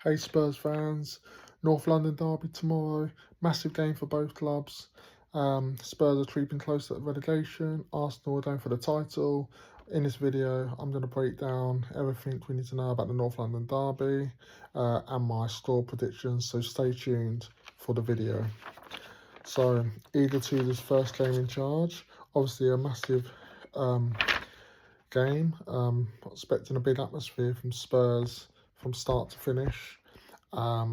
Hey Spurs fans, North London derby tomorrow. Massive game for both clubs. Spurs are creeping close to relegation. Arsenal are going for the title. In this video, I'm going to break down everything we need to know about the North London derby and my score predictions. So stay tuned for the video. So either Tudors' first game in charge. Obviously a massive game. Expecting a big atmosphere from Spurs from start to finish. I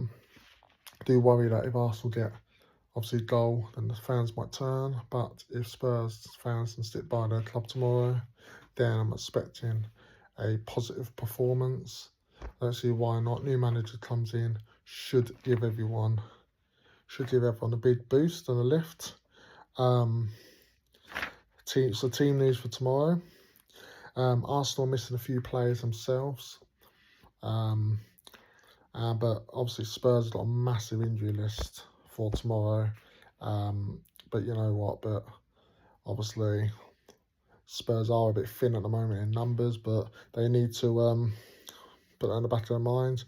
do worry that if Arsenal get obviously a goal, then the fans might turn. But if Spurs fans can stick by their club tomorrow, then I'm expecting a positive performance. I don't see why not. New manager comes in, should give everyone a big boost and a lift. Team news for tomorrow. Arsenal missing a few players themselves. But obviously Spurs have got a massive injury list for tomorrow. But you know what? But obviously Spurs are a bit thin at the moment in numbers, but they need to put that in the back of their minds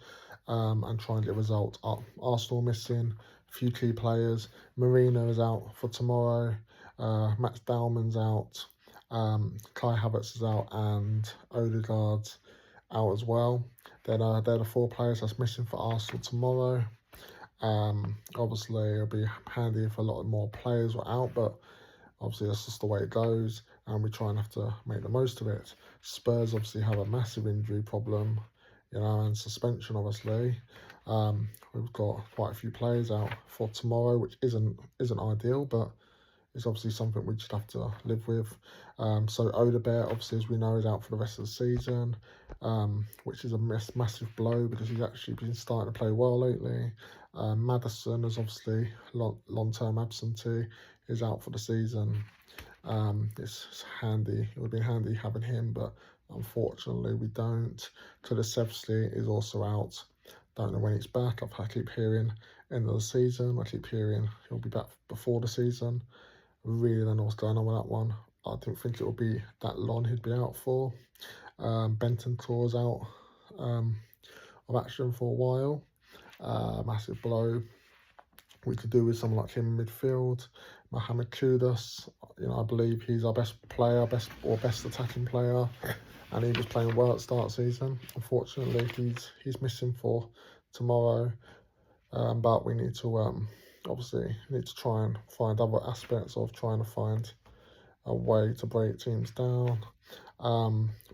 and try and get a result. Arsenal missing a few key players. Marino is out for tomorrow. Max Dowman's out. Kai Havertz is out, and Odegaard's out as well. They're the four players that's missing for Arsenal tomorrow. Obviously, it'll be handy if a lot more players were out, but obviously that's just the way it goes, and we try and have to make the most of it. Spurs obviously have a massive injury problem, and suspension obviously. We've got quite a few players out for tomorrow, which isn't ideal, but it's obviously something we just have to live with. So Odegaard, obviously, as we know, is out for the rest of the season, which is a massive blow because he's actually been starting to play well lately. Maddison is obviously long-term absentee, is out for the season. It's handy. It would be handy having him, but unfortunately we don't. Kulusevski is also out. Don't know when he's back. I keep hearing end of the season. I keep hearing he'll be back before the season. Really don't know what's going on with that one. I didn't think it would be that long he'd be out for. Bentancur's out of action for a while. Massive blow. We could do with someone like him in midfield. Mohamed Tudors, I believe he's our best player, best attacking player, and he was playing well at the start of the season. Unfortunately, he's missing for tomorrow. But we need to obviously try and find other aspects of trying to find a way to break teams down.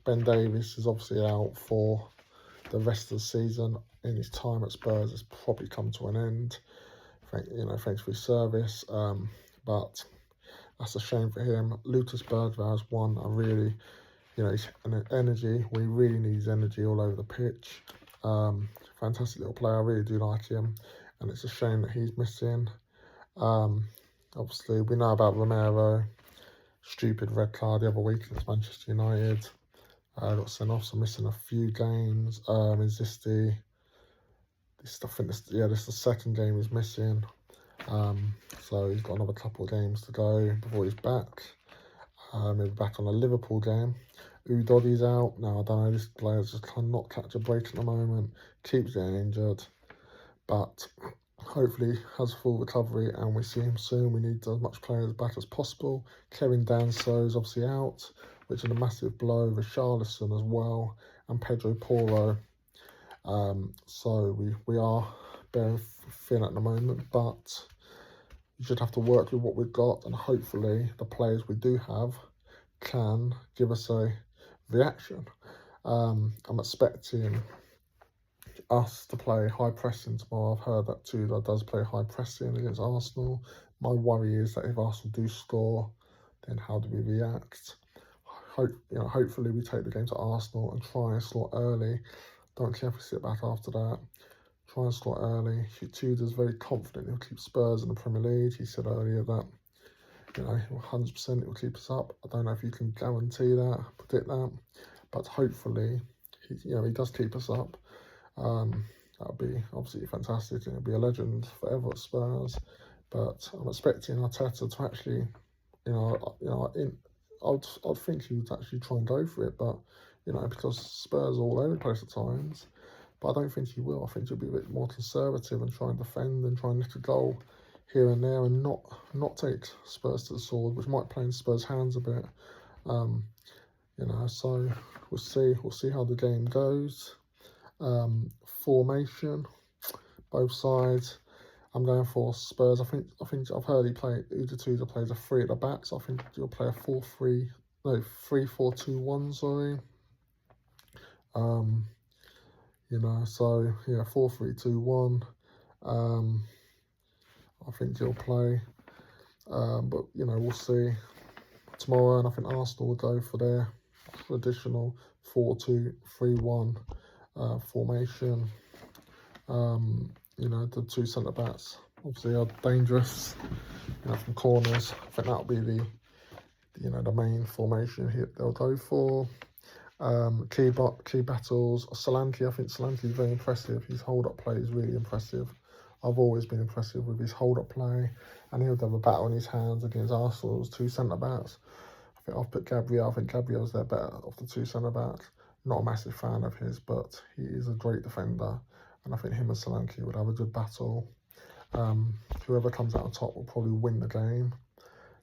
Ben Davies is obviously out for the rest of the season. In his time at Spurs has probably come to an end. Thanks for his service. But that's a shame for him. Lucas Bergwijn is one I really, his energy. We really need his energy all over the pitch. Fantastic little player. I really do like him, and it's a shame that he's missing. Obviously, we know about Romero. Stupid red card the other week against Manchester United. Got sent off, so missing a few games. Is this the? This is the second game he's missing. So he's got another couple of games to go before he's back. Maybe back on the Liverpool game. Udodi's out. Now, I don't know, this player just cannot catch a break at the moment. Keeps getting injured. But hopefully has a full recovery and we see him soon. We need as much players back as possible. Kevin Danso is obviously out, which is a massive blow. Richarlison as well. And Pedro Porro. So we are very thin at the moment, but we should have to work with what we've got, and hopefully the players we do have can give us a reaction. I'm expecting us to play high pressing tomorrow. I've heard that Tudor does play high pressing against Arsenal. My worry is that if Arsenal do score, then how do we react? Hopefully we take the game to Arsenal and try and score early. Don't care if we sit back after that. Try and score early. Tudor's very confident he'll keep Spurs in the Premier League. He said earlier that 100% it will keep us up. I don't know if you can guarantee that, predict that, but hopefully he does keep us up. That would be obviously fantastic, and it'll be a legend forever at Spurs. But I'm expecting Arteta to actually, I'd think he would actually try and go for it, but because Spurs are all over the place at times. but I don't think he will. I think he'll be a bit more conservative and try and defend and try and nick a goal here and there and not take Spurs to the sword, which might play in Spurs' hands a bit. So we'll see. We'll see how the game goes. Formation, both sides. I'm going for Spurs. I think I've heard Tudors plays a 3 at the back, so I think he'll play a 3-4-2-1. Sorry. So yeah, 4-3-2-1. I think he'll play. But we'll see tomorrow, and I think Arsenal will go for their traditional 4-2-3-1 formation. The two centre backs obviously are dangerous. From corners. I think that'll be the main formation they'll go for. Key battles. Solanke, I think Solanke is very impressive. His hold-up play is really impressive. I've always been impressive with his hold-up play, and he'll have a battle in his hands against Arsenal's two centre-backs. I think I've put Gabriel. I think Gabriel's their better of the two centre-backs. Not a massive fan of his, but he is a great defender, and I think him and Solanke would have a good battle. Whoever comes out on top will probably win the game.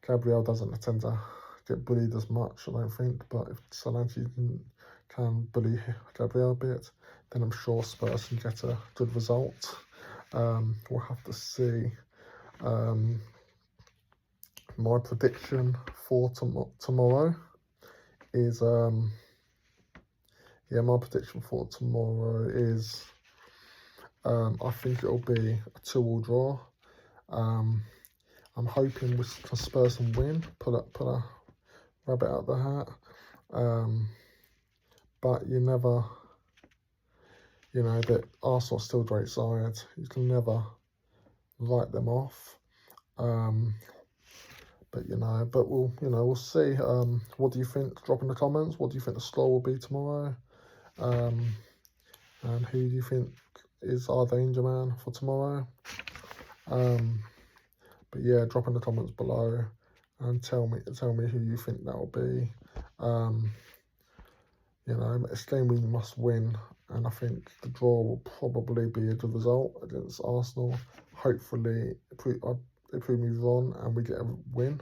Gabriel doesn't tend to get bullied as much, I don't think, but if Solanke can bully Gabriel a bit, then I'm sure Spurs can get a good result. We'll have to see. My prediction for tomorrow is I think it'll be a 2-2 draw. I'm hoping Spurs can win, put a rabbit out the hat. But you never, that Arsenal's still a great side. You can never write them off. But we'll see. What do you think? Drop in the comments. What do you think the score will be tomorrow? And who do you think is our danger man for tomorrow? But yeah, drop in the comments below and tell me who you think that will be. It's a game we must win, and I think the draw will probably be a good result against Arsenal. Hopefully, it prove me wrong and we get a win.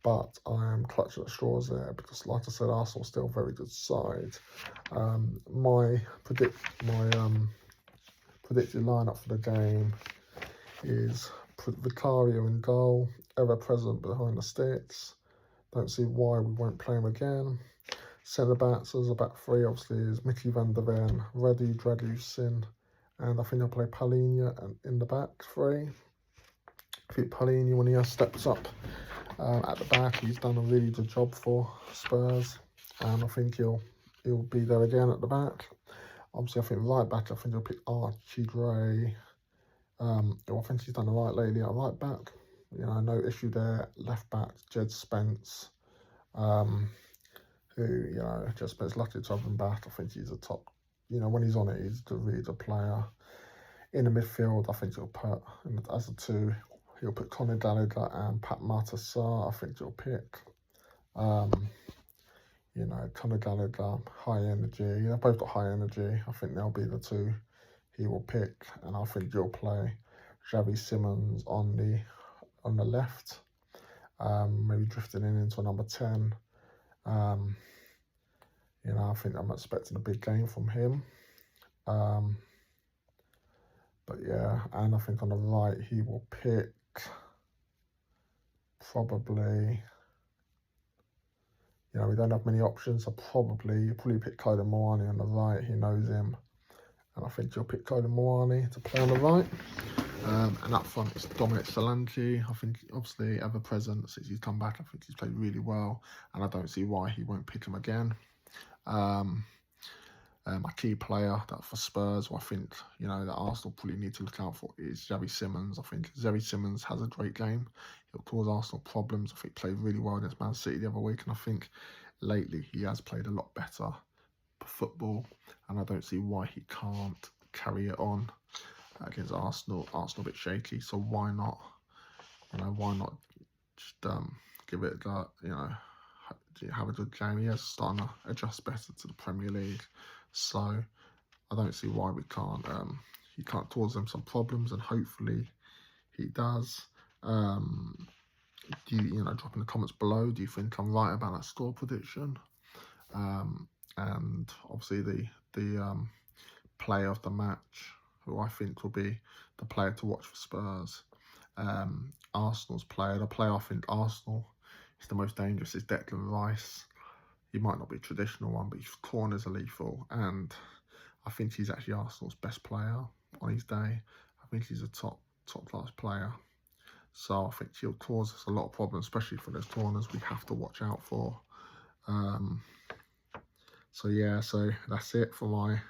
But I am clutching at straws there because, like I said, Arsenal's still a very good side. My predicted lineup for the game is Vicario in goal, ever present behind the sticks. Don't see why we won't play him again. Centre backs as a back three, obviously, is Mickey van der Ven, Radu Dragusin, and I think I'll play Palhinha in the back three. I think Palhinha, when he has steps up at the back, he's done a really good job for Spurs, and I think he'll be there again at the back. Obviously, I think right back, I think he'll pick Archie Gray. I think he's done all right lately at right back. No issue there. Left back, Jed Spence, who, Jed Spence lucky to have him back. I think he's a top, when he's on it, he's a really good player. In the midfield, I think he'll put, as a two, he'll put Conor Gallagher and Pat Martensar. I think he'll pick, Conor Gallagher, high energy. They've both got high energy. I think they'll be the two he will pick, and I think he'll play Xavi Simons on the left, maybe drifting into a number 10. I think I'm expecting a big game from him. But yeah, and I think on the right he will pick probably, we don't have many options, so probably pick Koda Moani on the right. He knows him, and I think he'll pick Koda Moani to play on the right. And up front it's Dominic Solanke. I think obviously ever present since he's come back. I think he's played really well, and I don't see why he won't pick him again. My key player that for Spurs, who I think that Arsenal probably need to look out for, is Xavi Simons. I think Xavi Simons has a great game. He'll cause Arsenal problems. I think he played really well against Man City the other week, and I think lately he has played a lot better football, and I don't see why he can't carry it on against Arsenal. Arsenal a bit shaky, so why not? Why not just give it that? Have a good game. He is starting to adjust better to the Premier League, so I don't see why we can't. He can't cause them some problems, and hopefully he does. Do you drop in the comments below? Do you think I'm right about that score prediction? And obviously the player of the match, who I think will be the player to watch for Spurs. Arsenal's player, the player I think Arsenal is the most dangerous is Declan Rice. He might not be a traditional one, but his corners are lethal, and I think he's actually Arsenal's best player on his day. I think he's a top class player. So I think he'll cause us a lot of problems, especially for those corners we have to watch out for. So yeah, so that's it for my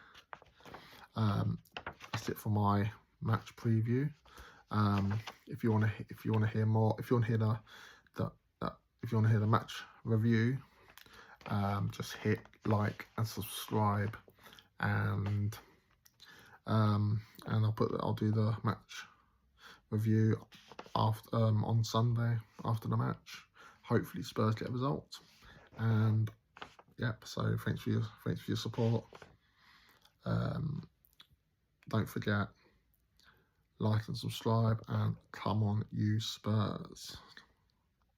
match preview. If you want to hear more, if you want to hear the match review, just hit like and subscribe, and I'll do the match review after on Sunday after the match. Hopefully Spurs get a result, and yep. So thanks for your support. Don't forget, like and subscribe, and come on, you Spurs.